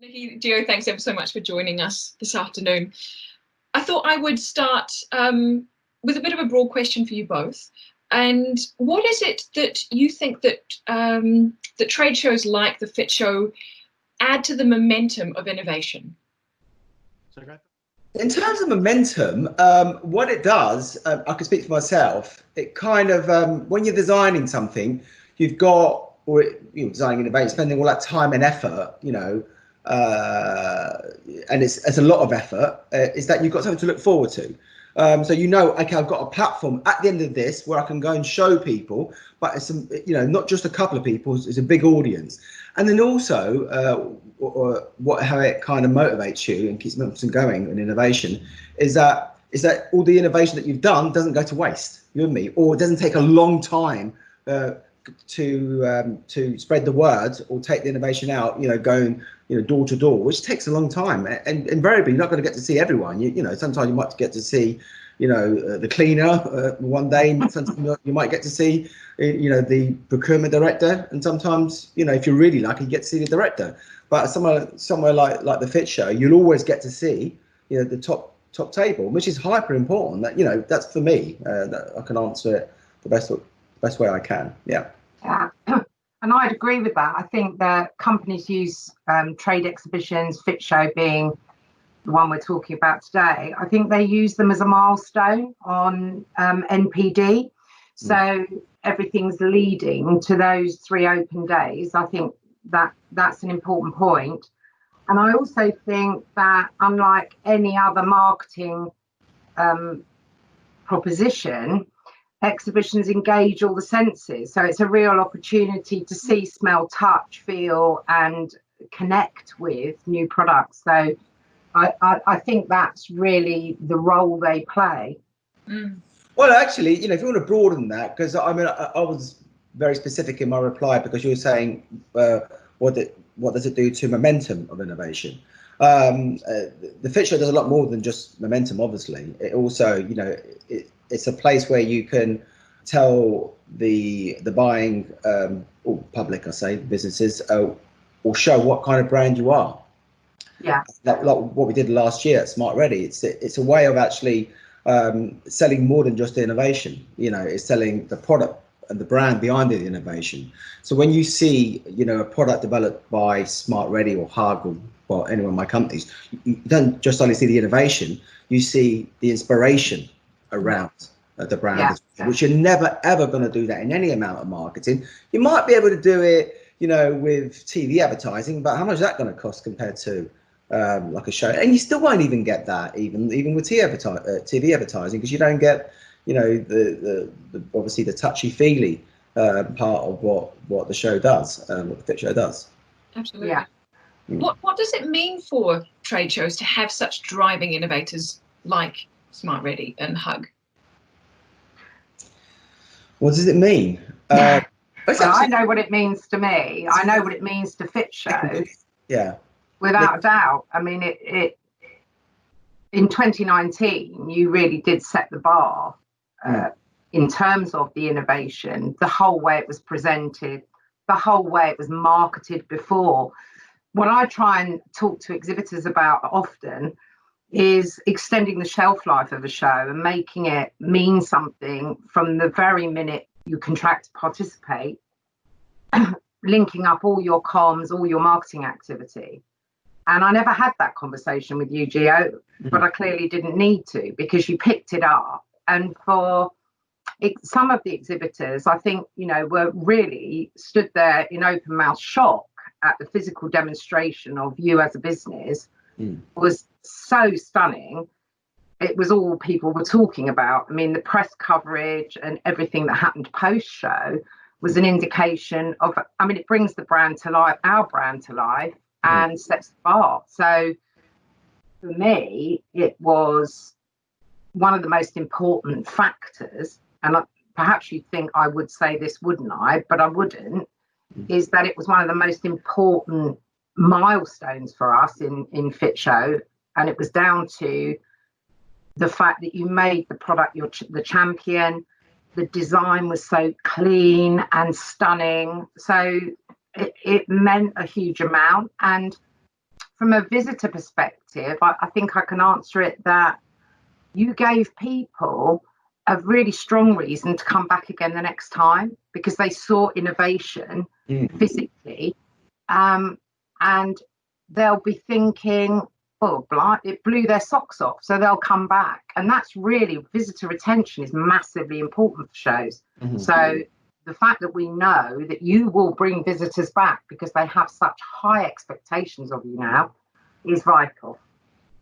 Nickie, Gio, thanks ever so much for joining us this afternoon. I thought I would start with a bit of a broad question for you both. And what is it that you think that that trade shows like the FIT Show add to the momentum of innovation? In terms of momentum, what it does, I can speak for myself, it kind of, when you're designing something, you've got, or you're designing innovation, spending all that time and effort, you know, and it's a lot of effort, is that you've got something to look forward to. So you know, okay, I've got a platform at the end of this where I can go and show people, but it's you know, not just a couple of people, it's a big audience. And then also, how it kind of motivates you and keeps momentum going in innovation is that all the innovation that you've done doesn't go to waste. You and me, or it doesn't take a long time to spread the word or take the innovation out. You know, going door to door, which takes a long time, and invariably you're not going to get to see everyone. You know, sometimes you might get to see the cleaner one day, and sometimes you might get to see the procurement director, and sometimes if you're really lucky you get to see the director. But somewhere like the FIT Show, you'll always get to see the top table, which is hyper important. That that's for me, that I can answer it the best way I can. Yeah. And I'd agree with that. I think that companies use trade exhibitions, FIT Show being the one we're talking about today, I think they use them as a milestone on NPD. So everything's leading to those 3 open days. I think that's an important point. And I also think that unlike any other marketing proposition, exhibitions engage all the senses. So it's a real opportunity to see, smell, touch, feel, and connect with new products. So I think that's really the role they play. Well, actually, if you want to broaden that, because I mean, I was very specific in my reply, because you were saying what does it do to momentum of innovation? The FIT Show does a lot more than just momentum. Obviously, it also, it's a place where you can tell the buying or public, I say, businesses, or show what kind of brand you are. Yeah. Like what we did last year at SmartReady. It's a way of actually selling more than just the innovation. It's selling the product and the brand behind the innovation. So when you see, a product developed by SmartReady or Hug or any one of my companies, you don't just only see the innovation, you see the inspiration around the brand, which you're never ever going to do that in any amount of marketing. You might be able to do it, with TV advertising, but how much is that going to cost compared to like a show? And you still won't even get that, even with TV advertising, because you don't get, the obviously the touchy-feely part of what the show does, what the FIT Show does. Absolutely. Yeah. What does it mean for trade shows to have such driving innovators like SmartReady and Hug? What does it mean? Well, I know what it means to me. I know what it means to FIT Show. Yeah. Without a doubt. I mean, it in 2019, you really did set the bar in terms of the innovation, the whole way it was presented, the whole way it was marketed before. What I try and talk to exhibitors about often is extending the shelf life of a show and making it mean something from the very minute you contract to participate, linking up all your comms, all your marketing activity. And I never had that conversation with you, Gio, but I clearly didn't need to, because you picked it up. And for some of the exhibitors, I think, were really stood there in open mouth shock at the physical demonstration of you as a business. Was so stunning. It was all people were talking about. I mean, the press coverage and everything that happened post-show was an indication of, it brings the brand to life, our brand to life, and sets the bar. So for me, it was one of the most important factors, and perhaps you'd think I would say this, wouldn't I? But I wouldn't, is that it was one of the most important milestones for us in FIT Show, and it was down to the fact that you made the product the champion. The design was so clean and stunning, so it meant a huge amount. And from a visitor perspective, I think I can answer it that you gave people a really strong reason to come back again the next time, because they saw innovation physically, and they'll be thinking, oh, it blew their socks off, so they'll come back. And that's really, visitor retention is massively important for shows. So the fact that we know that you will bring visitors back because they have such high expectations of you now is vital.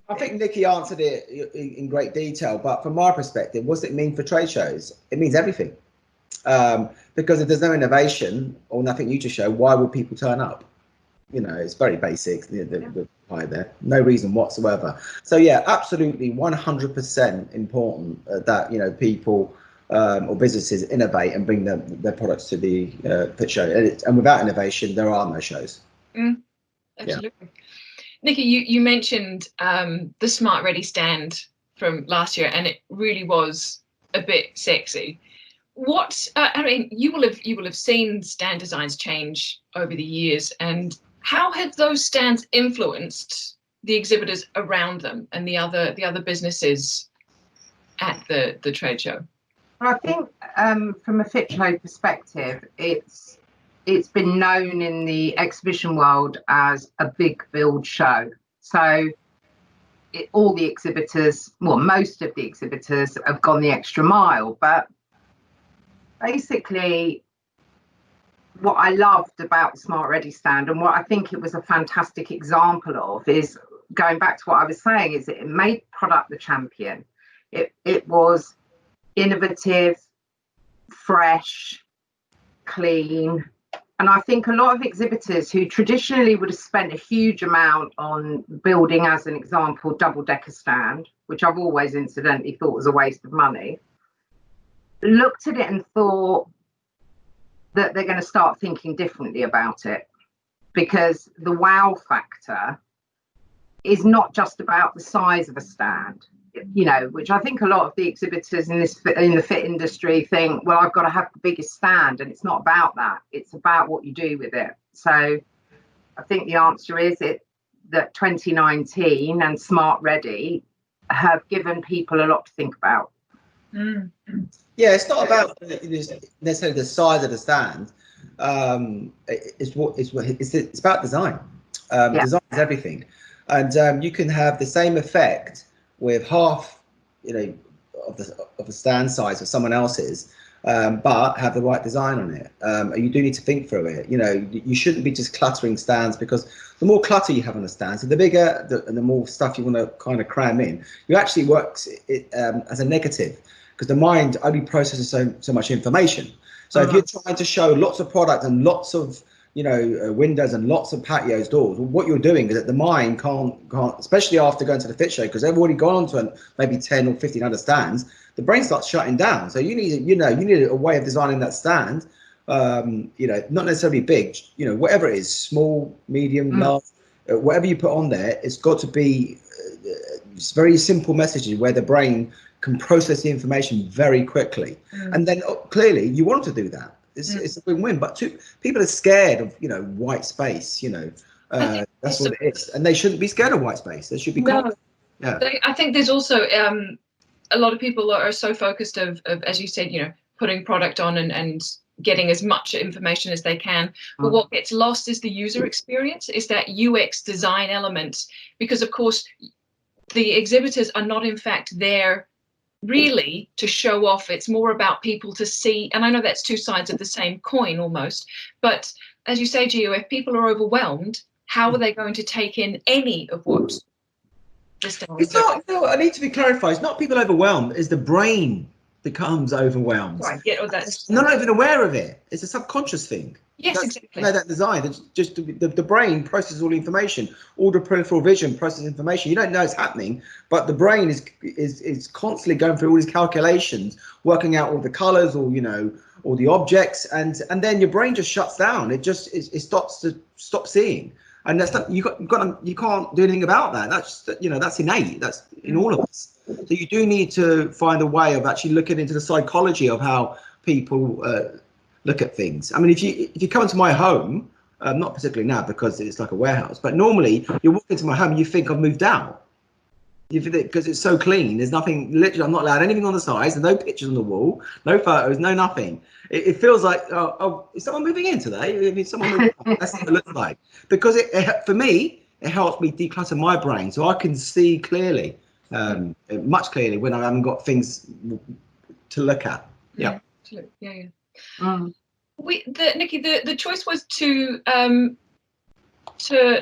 I think Nickie answered it in great detail, but from my perspective, what does it mean for trade shows? It means everything. Because if there's no innovation or nothing new to show, why would people turn up? You know, it's very basic, the pie there, no reason whatsoever. So yeah, absolutely 100% important that, you know, people or businesses innovate and bring their products to the FIT show. And without innovation, there are no shows. Absolutely. Yeah. Nickie, you mentioned the SmartReady stand from last year, and it really was a bit sexy. What I mean, you will have seen stand designs change over the years, and how have those stands influenced the exhibitors around them and the other businesses at the trade show? I think from a FIT show perspective, it's been known in the exhibition world as a big build show. So all the exhibitors, well, most of the exhibitors have gone the extra mile. But basically, what I loved about the SmartReady stand, and what I think it was a fantastic example of, is going back to what I was saying, is it made product the champion. It was innovative, fresh, clean. And I think a lot of exhibitors who traditionally would have spent a huge amount on building, as an example, double-decker stand, which I've always incidentally thought was a waste of money, looked at it and thought that they're going to start thinking differently about it, because the wow factor is not just about the size of a stand, you know, which I think a lot of the exhibitors in the FIT industry think, well, I've got to have the biggest stand, and it's not about that. It's about what you do with it. So I think the answer is that 2019 and SmartReady have given people a lot to think about. Yeah, it's not about necessarily the size of the stand. It's about design. Design is everything, and you can have the same effect with half, you know, of the stand size of someone else's, but have the right design on it. You do need to think through it. You know, you shouldn't be just cluttering stands, because the more clutter you have on the stand, so the bigger and the more stuff you want to kind of cram in, you actually works as a negative, because the mind only processes so much information. So if you're trying to show lots of product and lots of, you know, windows and lots of patios, doors, what you're doing is that the mind can't, especially after going to the FIT show, because they've already gone on to maybe 10 or 15 other stands, the brain starts shutting down. So you need a way of designing that stand, you know, not necessarily big, you know, whatever it is, small, medium, large, whatever you put on there, it's got to be very simple messages where the brain can process the information very quickly. And then clearly you want to do that. It's a win-win, but people are scared of, you know, white space, you know, that's what it is. And they shouldn't be scared of white space. They should be confident. Yeah. I think there's also a lot of people are so focused of, as you said, you know, putting product on and getting as much information as they can. But what gets lost is the user experience, is that UX design element, because of course the exhibitors are not in fact there really to show off. It's more about people to see, and I know that's two sides of the same coin almost, but as you say, Gio, if people are overwhelmed, how are they going to take in any of what this it's not, no, I need to be clarified, it's not people overwhelmed, it's the brain becomes overwhelmed. Right, yeah, that's not even aware of it. It's a subconscious thing. Yes, exactly. You know, that design, it's just the brain processes all the information, all the peripheral vision processes information. You don't know it's happening, but the brain is constantly going through all these calculations, working out all the colors, or, you know, all the objects, and then your brain just shuts down. It stops seeing, and that's not, you can't do anything about that. That's, you know, that's innate. That's in all of us. So you do need to find a way of actually looking into the psychology of how people look at things. I mean, if you come into my home, Not particularly now because it's like a warehouse, but normally you walk into my home and you think I've moved out. You think because it's so clean. There's nothing. Literally, I'm not allowed anything on the sides. There's no pictures on the wall, no photos, no nothing. It feels like, oh, is someone moving in today? I mean, someone moving in. That's what it looks like. Because for me, it helps me declutter my brain so I can see clearly, much clearly when I haven't got things to look at. Yeah. Absolutely. Yeah. Nickie, the choice was to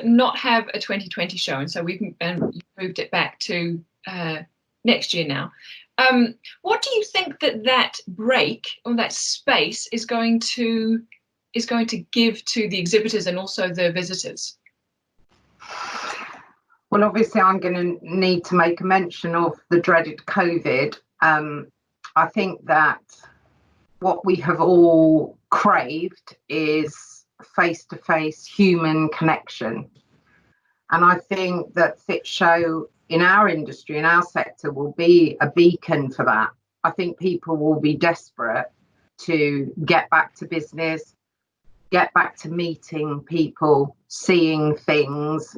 not have a 2020 show, and so we've moved it back to next year now. What do you think that break or that space is going to give to the exhibitors and also the visitors? Well, obviously, I'm going to need to make a mention of the dreaded COVID. I think that what we have all craved is face-to-face human connection. And I think that FIT Show in our industry, in our sector, will be a beacon for that. I think people will be desperate to get back to business, get back to meeting people, seeing things.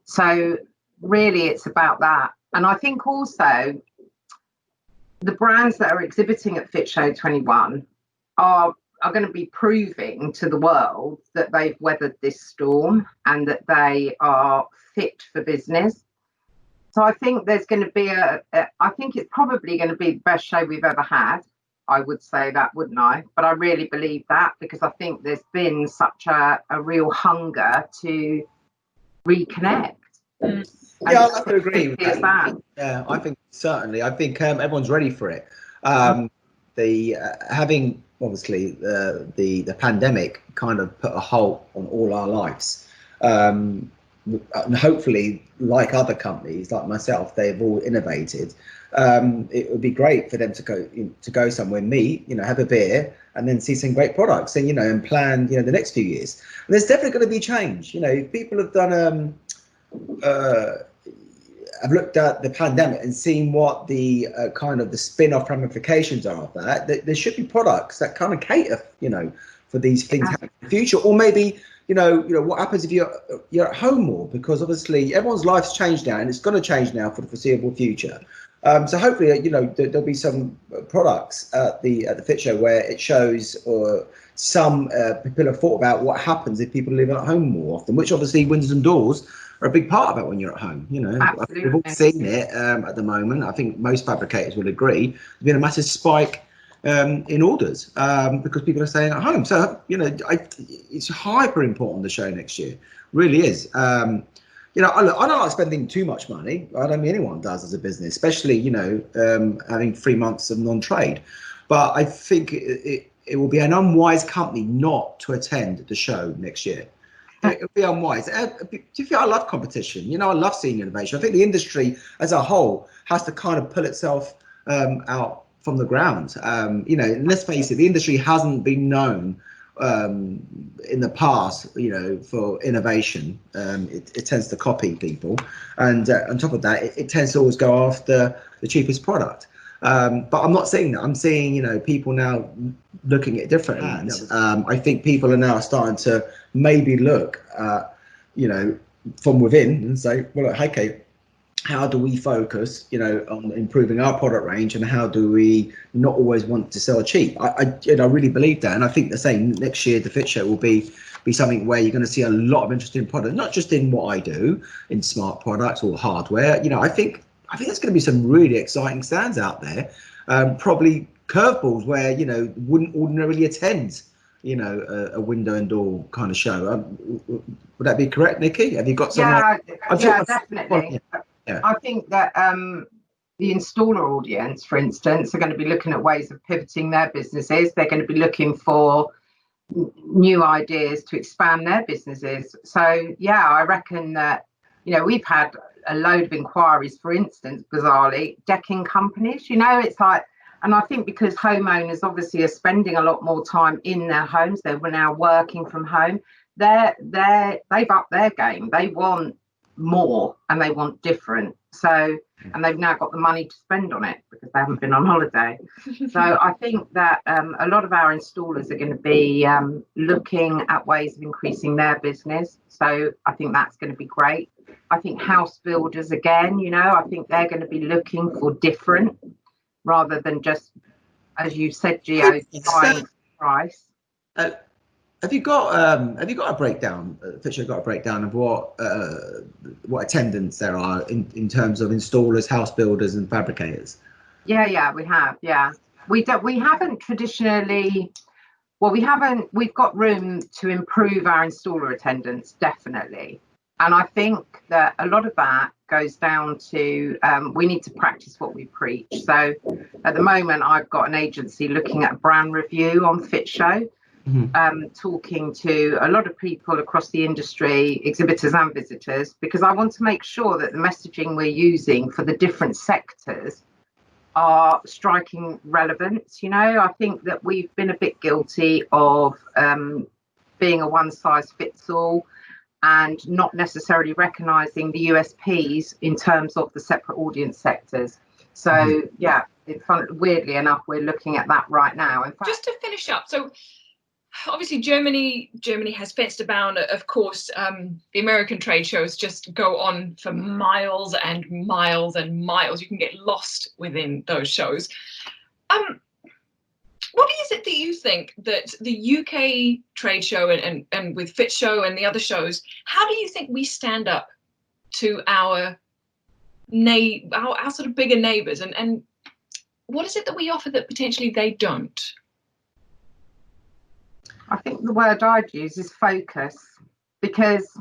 So really it's about that. And I think also the brands that are exhibiting at FIT Show 21 are going to be proving to the world that they've weathered this storm and that they are fit for business. So I think there's going to be I think it's probably going to be the best show we've ever had. I would say that, wouldn't I? But I really believe that because I think there's been such a real hunger to reconnect. Yeah, I have to agree with that. Yeah, I think certainly. I think everyone's ready for it. Having obviously the pandemic kind of put a halt on all our lives. And hopefully, like other companies, like myself, they've all innovated. It would be great for them to go somewhere, meet, have a beer, and then see some great products, and and plan, the next few years. And there's definitely going to be change. People have done. I've looked at the pandemic and seen what the kind of the spin-off ramifications are of that. There should be products that kind of cater, for these things happening in the future, or maybe. What happens if you're at home more? Because obviously everyone's life's changed now, and it's going to change now for the foreseeable future. So hopefully, there'll be some products at the FIT Show where it shows or some people have thought about what happens if people live at home more often, which obviously windows and doors are a big part of it when you're at home. Absolutely. We've all seen it at the moment. I think most fabricators will agree. There's been a massive spike in orders because people are staying at home. So it's hyper important, the show next year, really is. I don't like spending too much money. I don't mean anyone does as a business, especially having 3 months of non-trade. But I think it will be an unwise company not to attend the show next year. It would be unwise. I love competition. I love seeing innovation. I think the industry as a whole has to kind of pull itself out from the ground. Let's face it, the industry hasn't been known in the past, for innovation. It tends to copy people, and on top of that, it tends to always go after the cheapest product. But I'm not saying that. I'm seeing, people now looking at different hands. I think people are now starting to maybe look at, from within and say, well, okay, how do we focus, on improving our product range, and how do we not always want to sell cheap? I really believe that, and I think the same next year. The FIT Show will be something where you're going to see a lot of interesting products, not just in what I do in smart products or hardware. I think there's going to be some really exciting stands out there. Probably curveballs where wouldn't ordinarily attend, a window and door kind of show. Would that be correct, Nickie? Have you got some? Yeah, definitely. Yeah. I think that the installer audience, for instance, are going to be looking at ways of pivoting their businesses. They're going to be looking for new ideas to expand their businesses. So, yeah, I reckon that, we've had a load of inquiries, for instance, bizarrely, decking companies, it's like, and I think because homeowners obviously are spending a lot more time in their homes, they're now working from home, they've upped their game. They want more and they want different. So, and they've now got the money to spend on it because they haven't been on holiday. So I think that a lot of our installers are going to be looking at ways of increasing their business. So I think that's going to be great. I think house builders, again, you know, I think they're going to be looking for different rather than just, as you said, Gio, buying price. Have you got a breakdown? Fisher got a breakdown of what attendance there are in terms of installers, house builders, and fabricators? Yeah, we have. Yeah, we haven't traditionally. Well, We've got room to improve our installer attendance, definitely. And I think that a lot of that goes down to we need to practice what we preach. So at the moment, I've got an agency looking at a brand review on FIT Show. Talking to a lot of people across the industry, exhibitors and visitors, because I want to make sure that the messaging we're using for the different sectors are striking relevance. You know, I think that we've been a bit guilty of being a one size fits all and not necessarily recognising the USPs in terms of the separate audience sectors. So yeah, weirdly enough, we're looking at that right now. In fact, just to finish up, so obviously Germany has Fensterbauen, of course. The American trade shows just go on for miles and miles and miles. You can get lost within those shows. What is it that you think that the UK trade show and with FIT Show and the other shows, how do you think we stand up to our sort of bigger neighbours, and what is it that we offer that potentially they don't? I think the word I'd use is focus, because,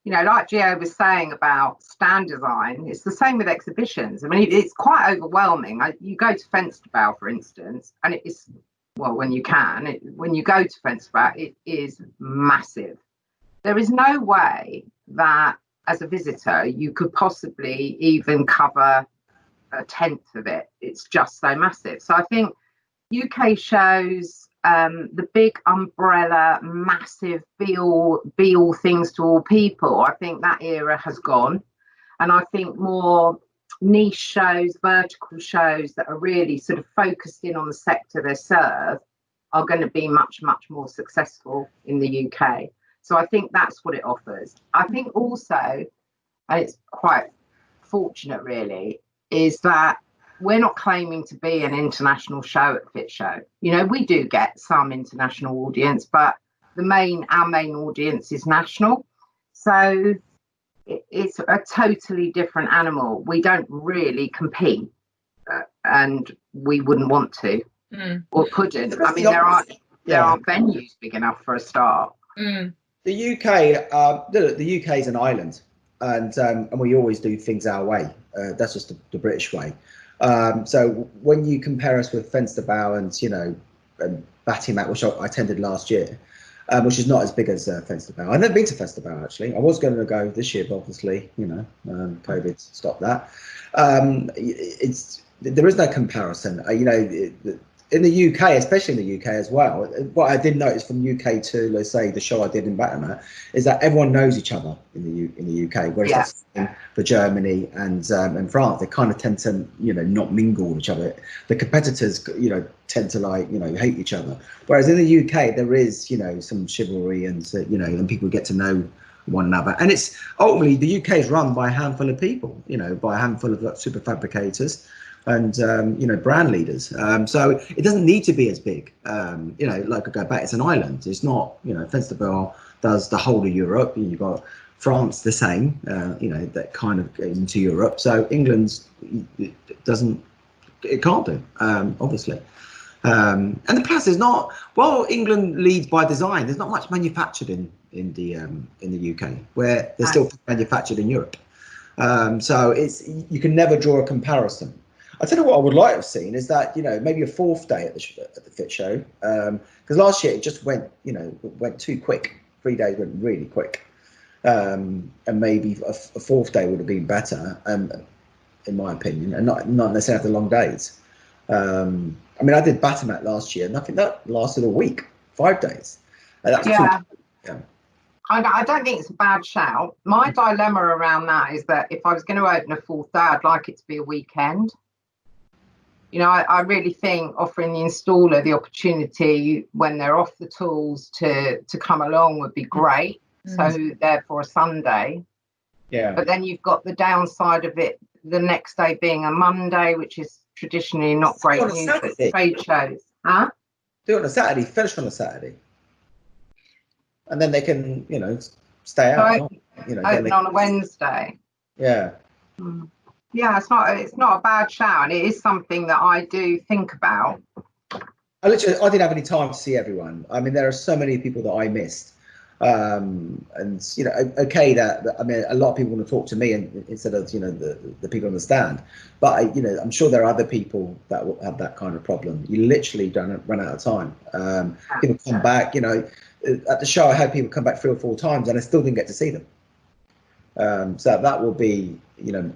you know, like Gio was saying about stand design, it's the same with exhibitions. I mean, it's quite overwhelming. You go to Fensterbauen, for instance, and it is, well, when you go to Fensterbauen, it is massive. There is no way that as a visitor you could possibly even cover a tenth of it. It's just so massive. So I think UK shows, the big umbrella, massive be all things to all people, I think that era has gone. And I think more niche shows, vertical shows that are really sort of focused in on the sector they serve are going to be much, much more successful in the UK. So I think that's what it offers. I think also, and it's quite fortunate really, is that we're not claiming to be an international show at FIT Show. You know, we do get some international audience, but our main audience is national. So it's a totally different animal. We don't really compete, and we wouldn't want to or couldn't. I mean, there aren't venues big enough for a start. The UK is an island, and we always do things our way. That's just the British way. So when you compare us with Fensterbauen, you know, and Batimat, which I attended last year, which is not as big as Fensterbauen. I've never been to Fensterbauen actually. I was going to go this year, but obviously, you know, COVID stopped that. There is no comparison. You know, in the UK, especially in the UK as well, what I did notice from UK to, let's say, the show I did in Batimat, is that everyone knows each other in the UK, whereas for Germany and France, they kind of tend to, you know, not mingle with each other. The competitors, you know, tend to, like, you know, hate each other. Whereas in the UK, there is, you know, some chivalry and, you know, and people get to know one another. And it's ultimately, the UK is run by a handful of people, you know, by a handful of super fabricators and you know, brand leaders. So it doesn't need to be as big. You know, like I go back, it's an island. It's not, you know, Fensterbauen does the whole of Europe. You've got France the same, you know, that kind of into Europe. So England's it can't do, obviously. And the plus is not, well, England leads by design. There's not much manufactured in the UK, where there's still manufactured in Europe. So you can never draw a comparison. I tell you what I would like to have seen is that, you know, maybe a fourth day at the FIT Show, because last year it just went too quick. 3 days went really quick, and maybe a fourth day would have been better, in my opinion, and not necessarily have the long days. I mean, I did Batimat last year, and I think that lasted a week, 5 days. That's I don't think it's a bad shout. My dilemma around that is that if I was going to open a full day, I'd like it to be a weekend. You know, I really think offering the installer the opportunity when they're off the tools to come along would be great. So therefore a Sunday. Yeah. But then you've got the downside of it, the next day being a Monday, which is traditionally not great news at trade shows. Huh? Do it on a Saturday, finish on a Saturday. And then they can, you know, stay out. You know, open on a Wednesday. Yeah. Yeah, it's not a bad shout, and it is something that I do think about. I didn't have any time to see everyone. I mean, there are so many people that I missed. And you know, okay, that I mean, a lot of people want to talk to me instead of, you know, the people on the stand. But you know, I'm sure there are other people that will have that kind of problem. You literally don't run out of time. People come back, you know. At the show, I had people come back 3 or 4 times, and I still didn't get to see them. So that will be, you know,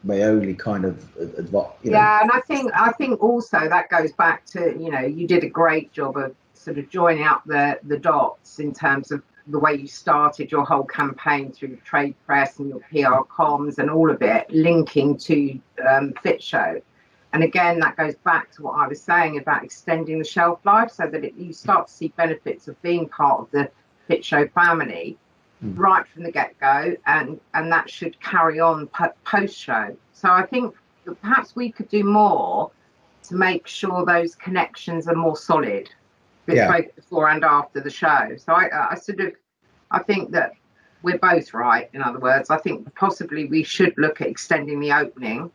my only kind of advice. Yeah, and I think also that goes back to, you know, you did a great job of sort of joining up the dots in terms of the way you started your whole campaign through trade press and your PR comms and all of it linking to FIT Show. And again, that goes back to what I was saying about extending the shelf life so that you start to see benefits of being part of the FIT Show family right from the get-go, and that should carry on post-show. So I think that perhaps we could do more to make sure those connections are more solid, both before and after the show. So I think that we're both right. In other words, I think possibly we should look at extending the opening.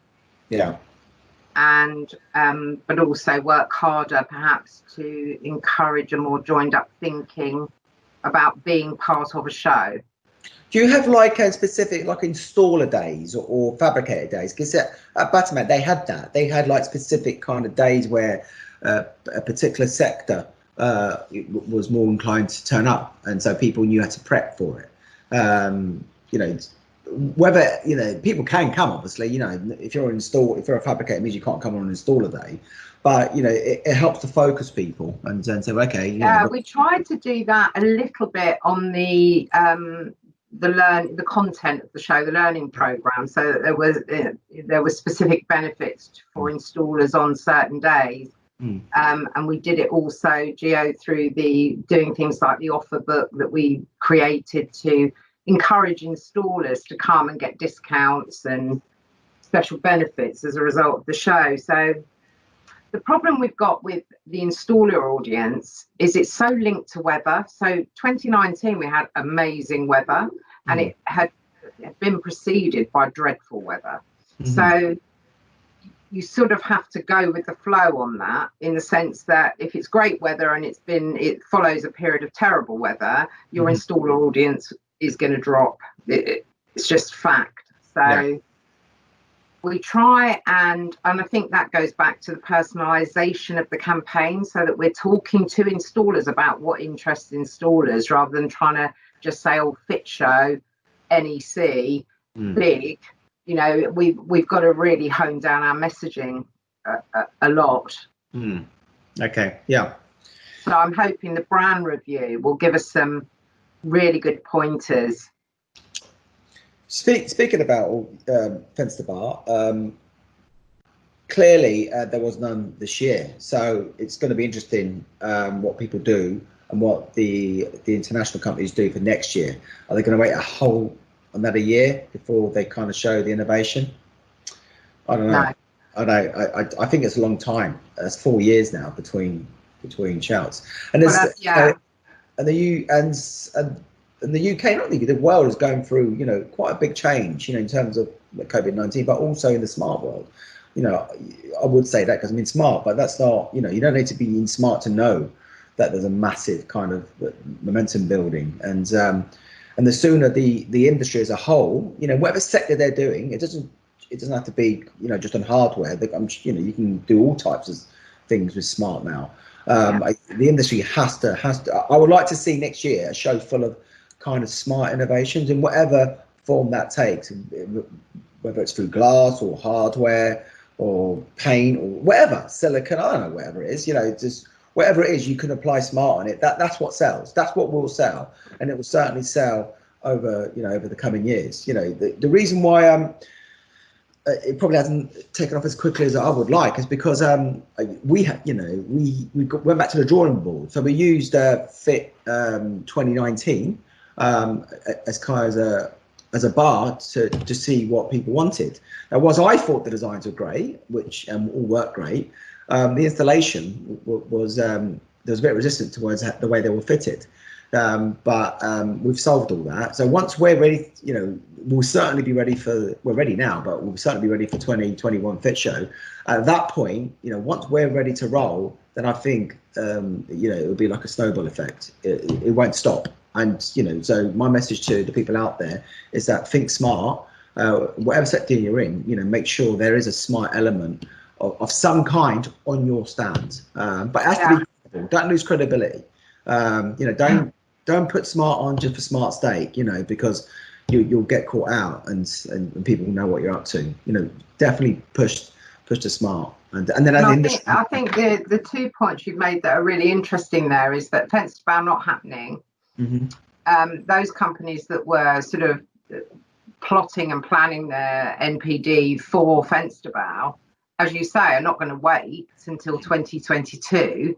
Yeah. And but also work harder perhaps to encourage a more joined up thinking about being part of a show. Do you have like a specific like installer days or fabricator days? Because at Butterman they had that. They had like specific kind of days where a particular sector was more inclined to turn up, and so people knew how to prep for it. You know, whether, you know, people can come, obviously, you know, if you're a fabricator, it means you can't come on an installer day, but you know, it helps to focus people and say, okay, yeah, we tried to do that a little bit on the content of the show, the learning program, so that there was specific benefits for installers on certain days. And we did it also, Gio, through doing things like the offer book that we created to encourage installers to come and get discounts and special benefits as a result of the show. So the problem we've got with the installer audience is it's so linked to weather. So 2019 we had amazing weather, and it had been preceded by dreadful weather. So you sort of have to go with the flow on that, in the sense that if it's great weather and it follows a period of terrible weather, your installer audience is going to drop. It's just fact. So we try, and I think that goes back to the personalization of the campaign, so that we're talking to installers about what interests installers, rather than trying to just say, oh, FIT Show, NEC, big. You know, we've got to really hone down our messaging a lot. Okay, yeah. So I'm hoping the brand review will give us some really good pointers. Speaking about fence to bar, clearly there was none this year, so it's going to be interesting what people do and what the international companies do for next year. Are they going to wait another year before they kind of show the innovation? I don't know. No. I know. I think it's a long time. It's 4 years now between shouts, and there's and the UK, not the world is going through, you know, quite a big change, you know, in terms of COVID-19, but also in the smart world. You know, I would say that because I mean smart, but that's not, you know, you don't need to be in smart to know that there's a massive kind of momentum building, and the sooner the industry as a whole, you know, whatever sector they're doing, it doesn't have to be, you know, just on hardware. You know, you can do all types of things with smart now. The industry has to. I would like to see next year a show full of kind of smart innovations in whatever form that takes, whether it's through glass or hardware or paint or whatever, silicon, I don't know, whatever it is, you know, just whatever it is, you can apply smart on it. That's what sells. That's what will sell, and it will certainly sell over over the coming years. The reason why it probably hasn't taken off as quickly as I would like is because we went back to the drawing board. So we used FIT 2019 as kind of as a bar to see what people wanted. Now, whilst I thought the designs were great, which all worked great, the installation was there was a bit resistant towards the way they were fitted. But we've solved all that. So once we're ready, we'll certainly be ready we're ready now, but we'll certainly be ready for 2021 FIT Show. At that point, once we're ready to roll, then I think, it will be like a snowball effect. It won't stop. And, so my message to the people out there is that think smart, whatever sector you're in, make sure there is a smart element of some kind on your stand. But it has to be credible. Don't lose credibility. Don't put smart on just for smart's sake, because you'll get caught out and people know what you're up to. Definitely push to smart. And then I think the 2 points you've made that are really interesting there is that fence to bow not happening. Mm-hmm. Those companies that were sort of plotting and planning their NPD for fence to bow, as you say, are not going to wait until 2022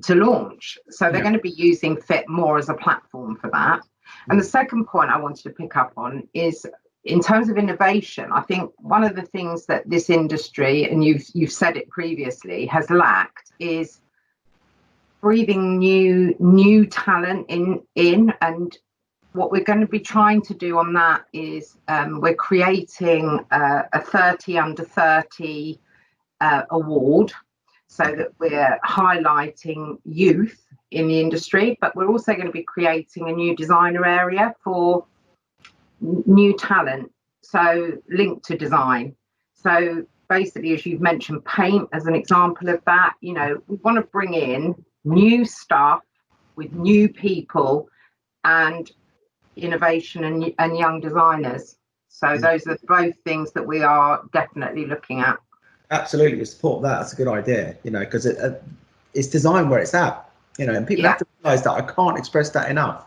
to launch. So they're going to be using FIT more as a platform for that. And the second point I wanted to pick up on is in terms of innovation. I think one of the things that this industry, and you've said it previously, has lacked is breathing new talent in. And what we're going to be trying to do on that is we're creating a 30 under 30 award, so that we're highlighting youth in the industry, but we're also going to be creating a new designer area for new talent, so linked to design. So basically, as you've mentioned, paint as an example of that, we want to bring in new stuff with new people and innovation and young designers. So those are both things that we are definitely looking at. Absolutely, support that. That's a good idea, because it's design where it's at, and people have to realize that. I can't express that enough,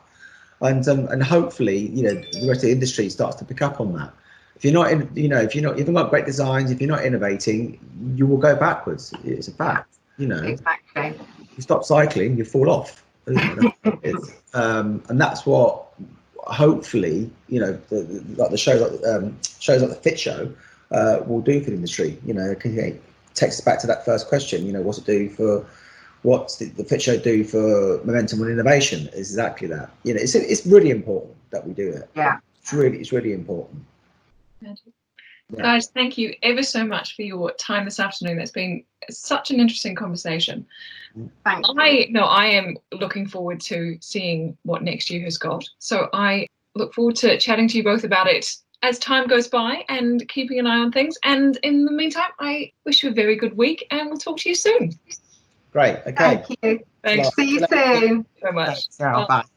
and hopefully, the rest of the industry starts to pick up on that. If you're not if you haven't got great designs, if you're not innovating, you will go backwards. It's a fact, Exactly. You stop cycling, you fall off. That's what it is. And that's what hopefully, like the shows like the FIT Show will do for the industry. It takes us back to that first question. What's the FIT Show do for momentum and innovation? Is exactly that. It's really important that we do it. Yeah, it's really important. Yeah. Guys, thank you ever so much for your time this afternoon. It's been such an interesting conversation. Thanks. I am looking forward to seeing what next year has got. So I look forward to chatting to you both about it as time goes by and keeping an eye on things. And in the meantime, I wish you a very good week and we'll talk to you soon. Great. Okay. Thank you. Thanks. See you soon. So much. Thanks, Sarah. Bye.